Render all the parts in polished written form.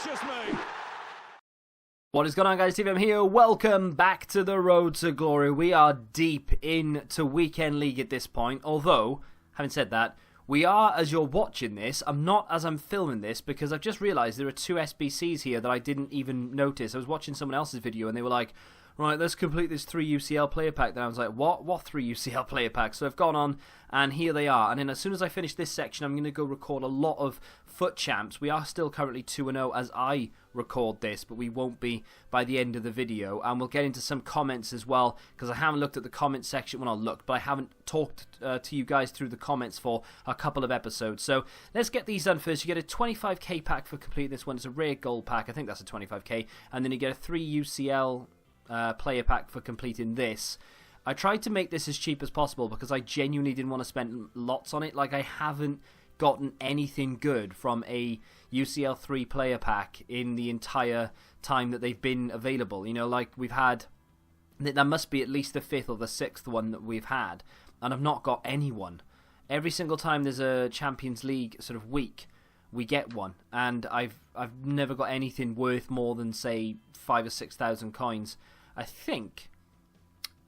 gracious me! What is going on, guys? TVM here. Welcome back to the Road to Glory. We are deep into Weekend League at this point. Although, having said that, we are, as you're watching this, I'm not as I'm filming this, because I've just realised there are two SBCs here that I didn't even notice. I was watching someone else's video and they were like, right, let's complete this 3 UCL player pack. Then I was like, what 3 UCL player packs? So I've gone on, and here they are. And then as soon as I finish this section, I'm going to go record a lot of FUT champs. We are still currently 2-0 as I record this, but we won't be by the end of the video. And we'll get into some comments as well, because I haven't looked at the comment section. Well, not looked, but I haven't talked to you guys through the comments for a couple of episodes. So let's get these done first. You get a 25k pack for completing this one. It's a rare gold pack. I think that's a 25k. And then you get a 3 UCL player pack for completing this. I tried to make this as cheap as possible because I genuinely didn't want to spend lots on it. Like, I haven't gotten anything good from a UCL 3 player pack in the entire time that they've been available. You know, like, we've had, that must be at least the 5th or the 6th one that we've had, and I've not got anyone. Every single time there's a Champions League sort of week, we get one, and I've never got anything worth more than, say, 5,000 or 6,000 coins. I think,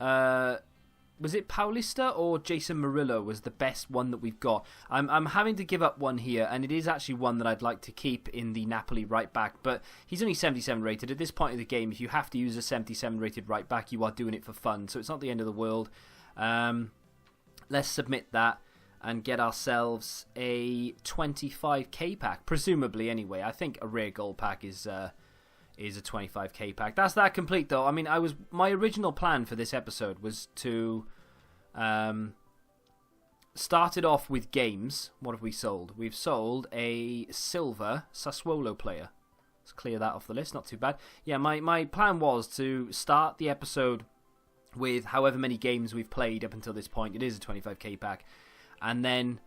was it Paulista or Jason Murillo was the best one that we've got. I'm having to give up one here, and it is actually one that I'd like to keep in the Napoli right back, but he's only 77 rated. At this point of the game, if you have to use a 77 rated right back, you are doing it for fun, so it's not the end of the world. Let's submit that and get ourselves a 25k pack, presumably anyway. I think a rare gold pack is a 25k pack. That's that complete, though. I mean, my original plan for this episode was to start it off with games. What have we sold? We've sold a silver Sassuolo player. Let's clear that off the list. Not too bad. Yeah, my plan was to start the episode with however many games we've played up until this point. It is a 25k pack. And then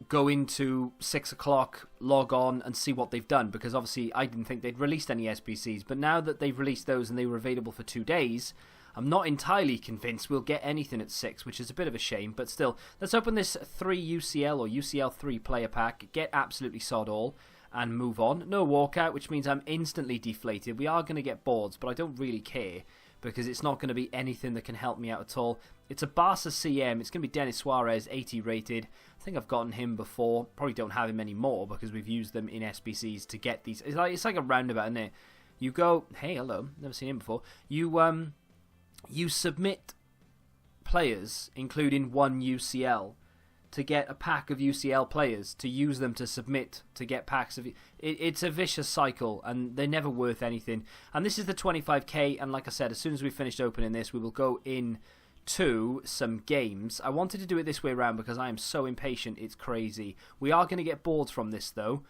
go into 6 o'clock, log on and see what they've done, because obviously I didn't think they'd released any SBCs, but now that they've released those and they were available for 2 days, I'm not entirely convinced we'll get anything at 6, which is a bit of a shame, but still, let's open this 3 UCL or UCL 3 player pack, get absolutely sod all, and move on. No walkout, which means I'm instantly deflated. We are going to get boards, but I don't really care, because it's not going to be anything that can help me out at all. It's a Barca CM. It's going to be Denis Suarez, 80 rated. I think I've gotten him before. Probably don't have him anymore because we've used them in SBCs to get these. It's like a roundabout, isn't it? You go, hey, hello, never seen him before. You submit players, including 1 UCL, to get a pack of UCL players, to use them to submit to get packs of. It's a vicious cycle, and they're never worth anything. And this is the 25k, and like I said, as soon as we finished opening this, we will go in to some games. I wanted to do it this way around because I am so impatient, it's crazy. We are going to get boards from this, though.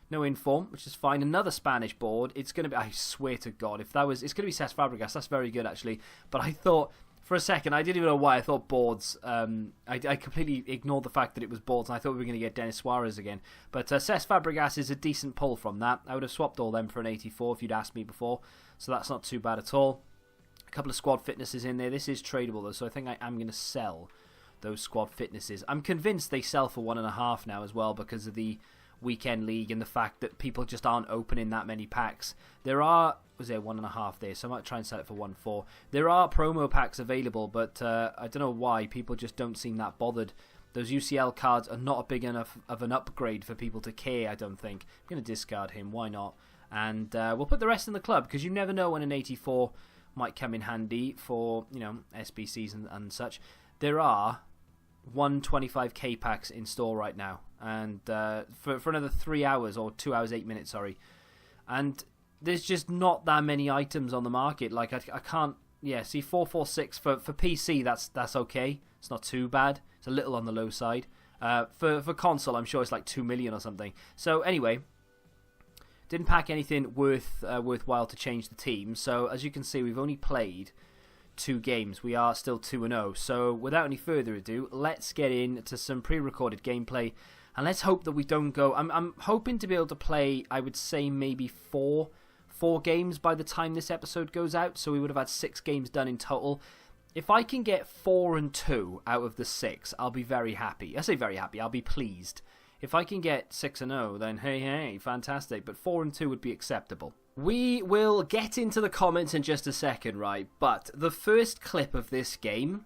No inform, which is fine. Another Spanish board. It's going to be, I swear to God, it's going to be Cesc Fabregas. That's very good, actually. But I thought, for a second, I didn't even know why I thought boards. I completely ignored the fact that it was boards, and I thought we were going to get Denis Suarez again. But Cesc Fabregas is a decent pull from that. I would have swapped all them for an 84 if you'd asked me before, so that's not too bad at all. A couple of squad fitnesses in there. This is tradable, though, so I think I am going to sell those squad fitnesses. I'm convinced they sell for 1.5 now as well because of the Weekend League and the fact that people just aren't opening that many packs. There are, was there 1.5 there, so I might try and sell it for 1.4. There are promo packs available, but I don't know why people just don't seem that bothered. Those UCL cards are not big enough of an upgrade for people to care, I don't think. I'm going to discard him, why not? And we'll put the rest in the club, because you never know when an 84 might come in handy for, you know, SBCs and such. There are 125k packs in store right now, and for another 3 hours, or 2 hours 8 minutes, sorry. And there's just not that many items on the market. Like, I can't, yeah, see, 446 for PC, that's okay. It's not too bad. It's a little on the low side. For console, I'm sure it's like 2 million or something. So anyway, didn't pack anything worthwhile to change the team. So as you can see, we've only played 2 games. We are still 2-0. So without any further ado, let's get into some pre-recorded gameplay, and let's hope that we don't go. I'm hoping to be able to play, I would say, maybe four games by the time this episode goes out. So we would have had 6 games done in total. If I can get 4 and 2 out of the 6, I'll be very happy. I say very happy. I'll be pleased. If I can get 6-0, then hey, fantastic. But 4-2 would be acceptable. We will get into the comments in just a second, right? But the first clip of this game,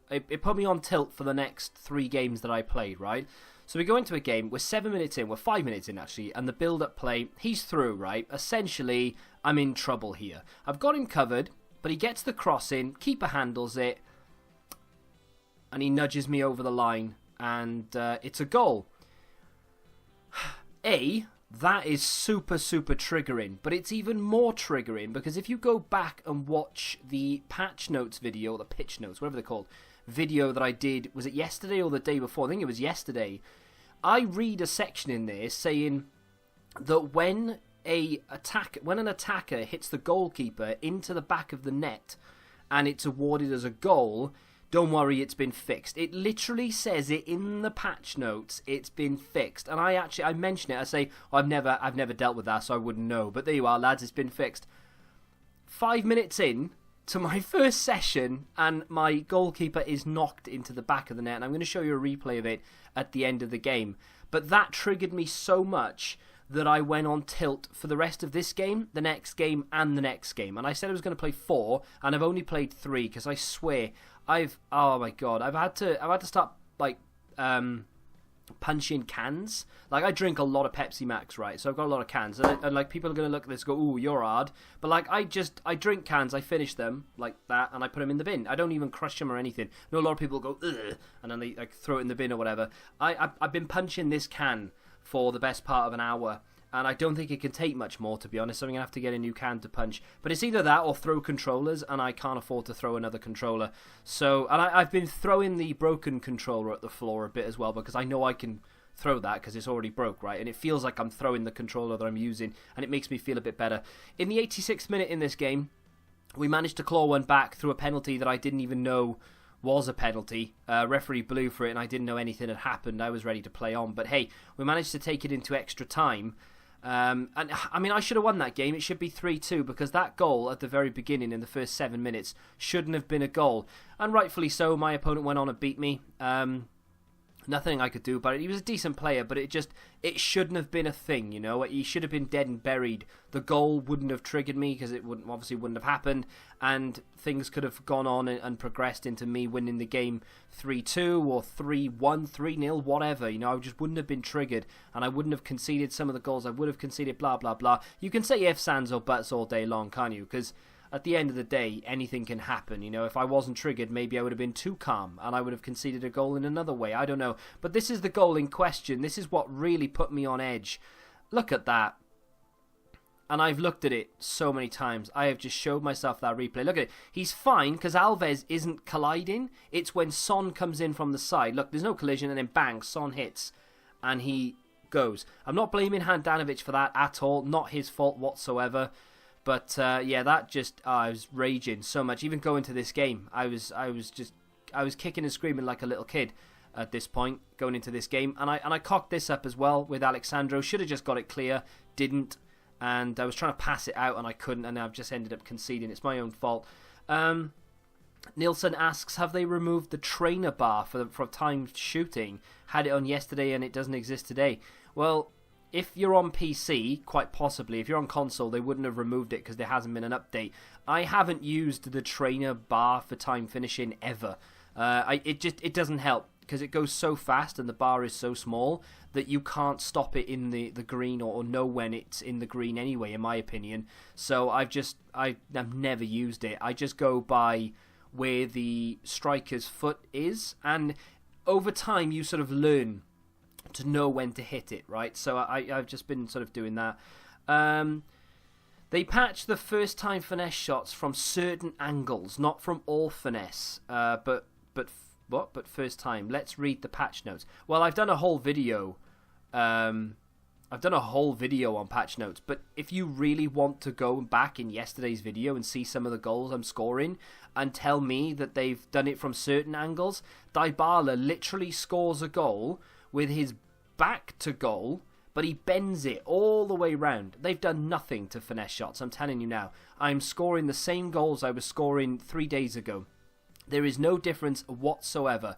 it put me on tilt for the next 3 games that I played, right? So we go into a game, we're 7 minutes in, we're 5 minutes in actually, and the build-up play, he's through, right? Essentially, I'm in trouble here. I've got him covered, but he gets the cross in, keeper handles it, and he nudges me over the line, and it's a goal. That is super, super triggering, but it's even more triggering because if you go back and watch the patch notes video, the pitch notes, whatever they're called, video that I did, was it yesterday or the day before? I think it was yesterday. I read a section in there saying that when an attacker hits the goalkeeper into the back of the net and it's awarded as a goal, don't worry, it's been fixed. It literally says it in the patch notes. It's been fixed, and I mention it. I say, I've never dealt with that, so I wouldn't know. But there you are, lads. It's been fixed. 5 minutes in to my first session, and my goalkeeper is knocked into the back of the net. And I'm going to show you a replay of it at the end of the game. But that triggered me so much that I went on tilt for the rest of this game, the next game, and the next game. And I said I was going to play 4, and I've only played 3 because I swear oh my god, I've had to start like punching cans. Like I drink a lot of Pepsi Max, right? So I've got a lot of cans, and like people are gonna look at this and go, "Ooh, you're hard." But like I drink cans, I finish them like that, and I put them in the bin. I don't even crush them or anything. I know a lot of people go, "Ugh," and then they like throw it in the bin or whatever. I've been punching this can for the best part of an hour. And I don't think it can take much more, to be honest. So I'm going to have to get a new can to punch. But it's either that or throw controllers, and I can't afford to throw another controller. So, and I've been throwing the broken controller at the floor a bit as well, because I know I can throw that because it's already broke, right? And it feels like I'm throwing the controller that I'm using, and it makes me feel a bit better. In the 86th minute in this game, we managed to claw one back through a penalty that I didn't even know was a penalty. Referee blew for it, and I didn't know anything had happened. I was ready to play on. But hey, we managed to take it into extra time. And I mean, I should have won that game. It should be 3-2 because that goal at the very beginning in the first 7 minutes shouldn't have been a goal. And rightfully so, my opponent went on and beat me. Nothing I could do about it. He was a decent player, but it shouldn't have been a thing, you know. He should have been dead and buried. The goal wouldn't have triggered me because it obviously wouldn't have happened, and things could have gone on and progressed into me winning the game 3-2 or 3-1, 3-0, whatever. You know, I just wouldn't have been triggered, and I wouldn't have conceded some of the goals I would have conceded, blah, blah, blah. You can say ifs, ands, or buts all day long, can't you? Because at the end of the day, anything can happen. You know, if I wasn't triggered, maybe I would have been too calm and I would have conceded a goal in another way. I don't know. But this is the goal in question. This is what really put me on edge. Look at that. And I've looked at it so many times. I have just showed myself that replay. Look at it. He's fine because Alves isn't colliding. It's when Son comes in from the side. Look, there's no collision, and then bang, Son hits. And he goes. I'm not blaming Handanovic for that at all. Not his fault whatsoever. But yeah, that just I was raging so much. Even going to this game, I was kicking and screaming like a little kid at this point going into this game. And I cocked this up as well with Alexandro. Should have just got it clear, didn't. And I was trying to pass it out and I couldn't, and I've just ended up conceding. It's my own fault. Nielsen asks, have they removed the trainer bar for timed shooting? Had it on yesterday and it doesn't exist today. Well, if you're on PC, quite possibly. If you're on console, they wouldn't have removed it because there hasn't been an update. I haven't used the trainer bar for time finishing ever. It doesn't help because it goes so fast and the bar is so small that you can't stop it in the green or know when it's in the green anyway, in my opinion. So I've never used it. I just go by where the striker's foot is, and over time you sort of learn to know when to hit it, right? So I've just been sort of doing that. They patch the first time finesse shots from certain angles, not from all finesse, but first time. Let's read the patch notes. Well, I've done a whole video. I've done a whole video on patch notes, but if you really want to go back in yesterday's video and see some of the goals I'm scoring and tell me that they've done it from certain angles, Dybala literally scores a goal with his back to goal, but he bends it all the way round. They've done nothing to finesse shots, I'm telling you now. I'm scoring the same goals I was scoring 3 days ago. There is no difference whatsoever.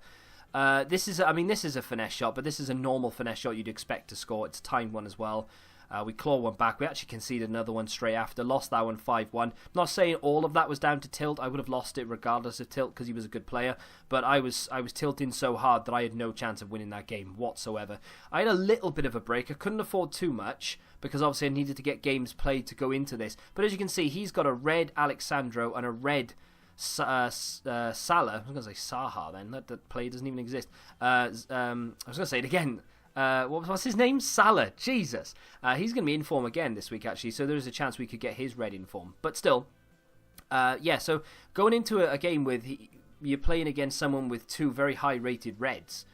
This is a finesse shot, but this is a normal finesse shot you'd expect to score. It's a timed one as well. We claw one back. We actually conceded another one straight after. Lost that one 5-1. Not saying all of that was down to tilt. I would have lost it regardless of tilt because he was a good player. But I was tilting so hard that I had no chance of winning that game whatsoever. I had a little bit of a break. I couldn't afford too much because obviously I needed to get games played to go into this. But as you can see, he's got a red Alexandro and a red Salah. I was going to say Saha then. That play doesn't even exist. I was going to say it again. What's his name? Salah. Jesus. He's going to be in form again this week, actually, so there's a chance we could get his red in form. But still, so going into a game with, you're playing against someone with two very high-rated reds,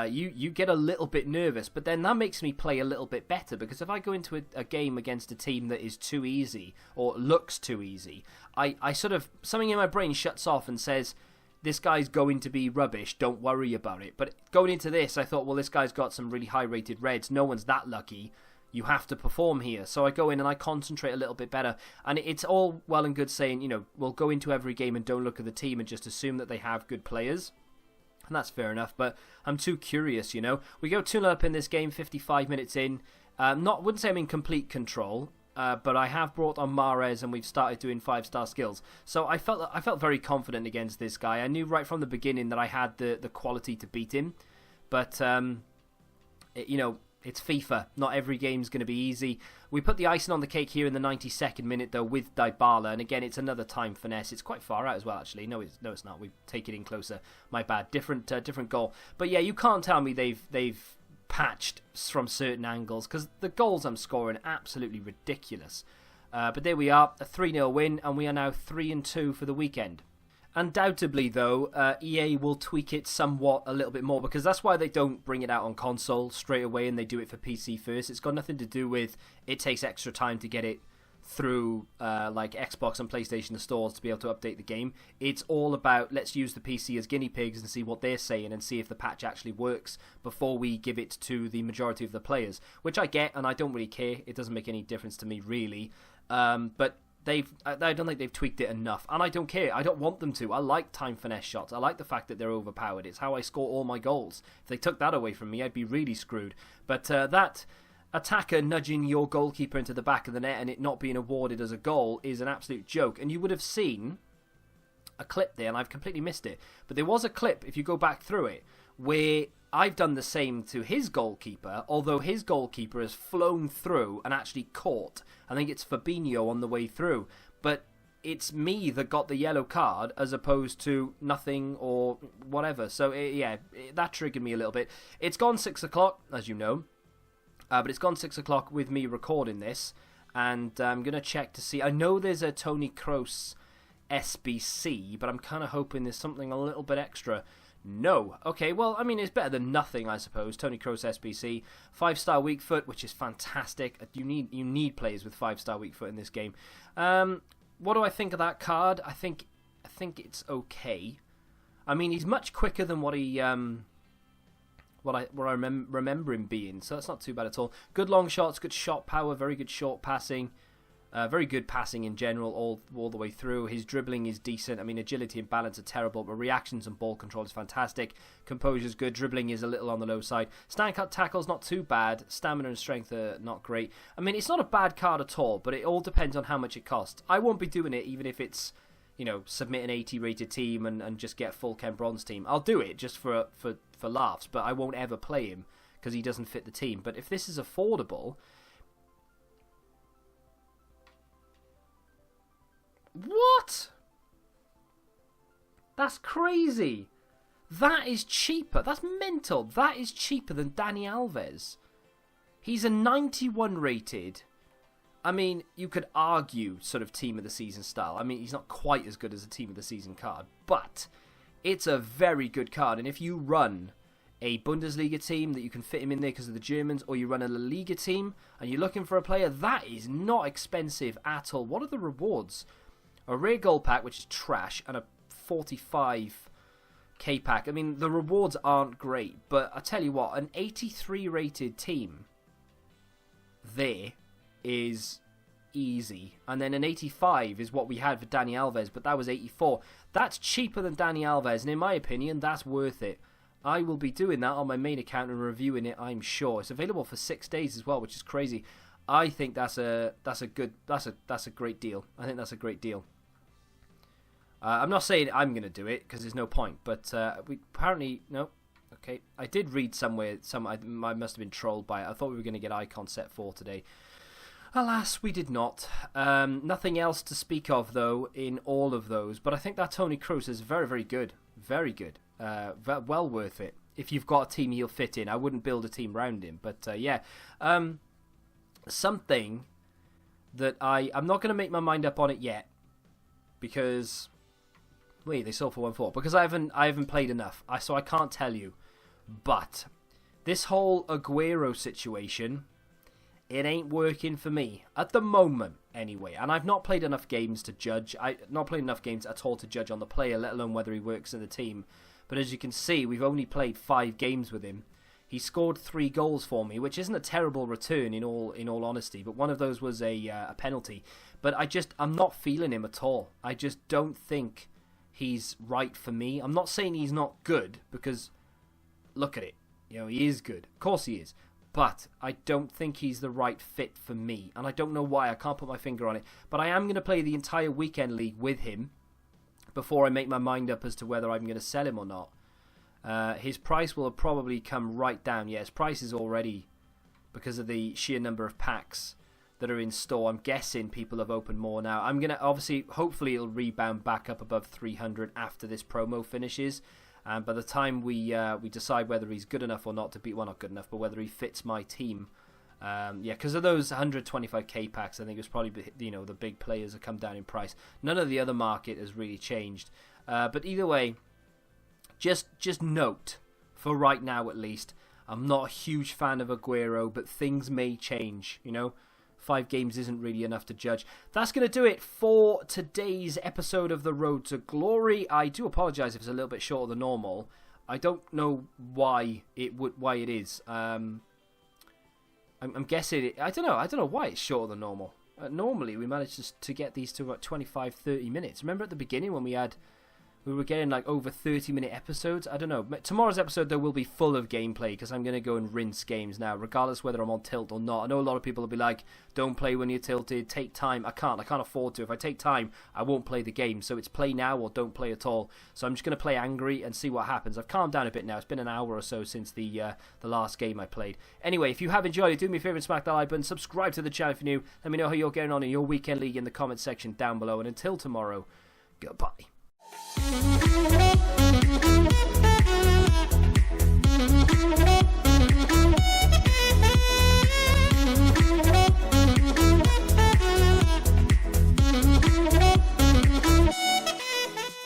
you get a little bit nervous, but then that makes me play a little bit better, because if I go into a game against a team that is too easy, or looks too easy, I sort of, something in my brain shuts off and says, this guy's going to be rubbish, don't worry about it. But going into this, I thought, well, this guy's got some really high-rated reds. No one's that lucky. You have to perform here. So I go in and I concentrate a little bit better. And it's all well and good saying, we'll go into every game and don't look at the team and just assume that they have good players. And that's fair enough, but I'm too curious, We go 2-0 up in this game, 55 minutes in. Wouldn't say I'm in complete control. But I have brought on Mahrez and we've started doing 5-star skills. So I felt very confident against this guy. I knew right from the beginning that I had the quality to beat him. But, it's FIFA. Not every game's going to be easy. We put the icing on the cake here in the 92nd minute, though, with Dybala. And again, it's another time finesse. It's quite far out as well, actually. No, it's not. We take it in closer. My bad. Different goal. But yeah, you can't tell me they've patched from certain angles, because the goals I'm scoring are absolutely ridiculous. But there we are, a 3-0 win, and we are now 3-2 for the weekend. Undoubtedly, though, EA will tweak it somewhat a little bit more, because that's why they don't bring it out on console straight away and they do it for PC first. It's got nothing to do with it takes extra time to get it through like Xbox and PlayStation stores to be able to update the game. It's all about, let's use the PC as guinea pigs and see what they're saying and see if the patch actually works before we give it to the majority of the players, which I get and I don't really care. It doesn't make any difference to me really, but I don't think they've tweaked it enough, and I don't care. I don't want them to. I like time finesse shots. I like the fact that they're overpowered. It's how I score all my goals. If they took that away from me, I'd be really screwed. But that attacker nudging your goalkeeper into the back of the net and it not being awarded as a goal is an absolute joke. And you would have seen a clip there, and I've completely missed it. But there was a clip, if you go back through it, where I've done the same to his goalkeeper, although his goalkeeper has flown through and actually caught. I think it's Fabinho on the way through. But it's me that got the yellow card as opposed to nothing or whatever. So, that triggered me a little bit. It's gone 6 o'clock, as you know. But it's gone 6 o'clock with me recording this, and I'm going to check to see. I know there's a Toni Kroos SBC, but I'm kind of hoping there's something a little bit extra. No. Okay, well, I mean, it's better than nothing, I suppose. Toni Kroos SBC, 5-star weak foot, which is fantastic. You need players with 5-star weak foot in this game. What do I think of that card? I think it's okay. I mean, he's much quicker than what I remember him being, so that's not too bad at all. Good long shots, good shot power, very good short passing, very good passing in general all the way through. His dribbling is decent. I mean, agility and balance are terrible, but reactions and ball control is fantastic. Composure's good. Dribbling is a little on the low side. Stand cut tackle's not too bad. Stamina and strength are not great. I mean, it's not a bad card at all, but it all depends on how much it costs. I won't be doing it even if it's, submit an 80 rated team and just get a full Chem Bronze team. I'll do it just for laughs, but I won't ever play him because he doesn't fit the team. But if this is affordable... What? That's crazy. That is cheaper. That's mental. That is cheaper than Dani Alves. He's a 91 rated. I mean, you could argue sort of team of the season style. I mean, he's not quite as good as a team of the season card, but it's a very good card. And if you run a Bundesliga team that you can fit him in there because of the Germans, or you run a La Liga team and you're looking for a player, that is not expensive at all. What are the rewards? A rare gold pack, which is trash, and a 45k pack. I mean, the rewards aren't great, but I tell you what, an 83 rated team there is easy. And then an 85 is what we had for Dani Alves, but that was 84. That's cheaper than Dani Alves, and in my opinion, that's worth it. I will be doing that on my main account and reviewing it, I'm sure. It's available for 6 days as well, which is crazy. I think that's a great deal. I think that's a great deal. I'm not saying I'm going to do it because there's no point, but we apparently no. Okay, I did read somewhere. I must have been trolled by it. I thought we were going to get icon set 4 today. Alas, we did not. Nothing else to speak of though in all of those. But I think that Toni Kroos is very, very good. Very good. Well worth it. If you've got a team he'll fit in. I wouldn't build a team around him. But yeah. Something that I'm not going to make my mind up on it yet. Because... Wait, they sold for 1.4. Because I haven't played enough. So I can't tell you. But this whole Aguero situation, it ain't working for me. At the moment, anyway. And I've not played enough games to judge. I've not played enough games at all to judge on the player, let alone whether he works in the team. But as you can see, we've only played 5 games with him. He scored 3 goals for me, which isn't a terrible return in all honesty. But one of those was a penalty. But I'm not feeling him at all. I just don't think he's right for me. I'm not saying he's not good, because look at it. He is good. Of course he is. But I don't think he's the right fit for me. And I don't know why. I can't put my finger on it. But I am going to play the entire weekend league with him before I make my mind up as to whether I'm going to sell him or not. His price will have probably come right down. Yeah, his price is already, because of the sheer number of packs that are in store. I'm guessing people have opened more now. I'm going to, obviously, hopefully it'll rebound back up above 300 after this promo finishes. And by the time we decide whether he's good enough or not to beat, well, not good enough, but whether he fits my team. Yeah, because of those 125k packs, I think it's probably, the big players have come down in price. None of the other market has really changed. But either way, just note, for right now at least, I'm not a huge fan of Aguero, but things may change, 5 games isn't really enough to judge. That's going to do it for today's episode of The Road to Glory. I do apologise if it's a little bit shorter than normal. I don't know why it is. I'm guessing I don't know why it's shorter than normal. Normally we manage to get these to about 25-30 minutes. Remember at the beginning when we were getting like over 30-minute episodes? I don't know. Tomorrow's episode, though, will be full of gameplay because I'm going to go and rinse games now, regardless whether I'm on tilt or not. I know a lot of people will be like, don't play when you're tilted, take time. I can't afford to. If I take time, I won't play the game. So it's play now or don't play at all. So I'm just going to play angry and see what happens. I've calmed down a bit now. It's been an hour or so since the last game I played. Anyway, if you have enjoyed it, do me a favour and smack that like button. Subscribe to the channel if you're new. Let me know how you're getting on in your weekend league in the comment section down below. And until tomorrow, goodbye.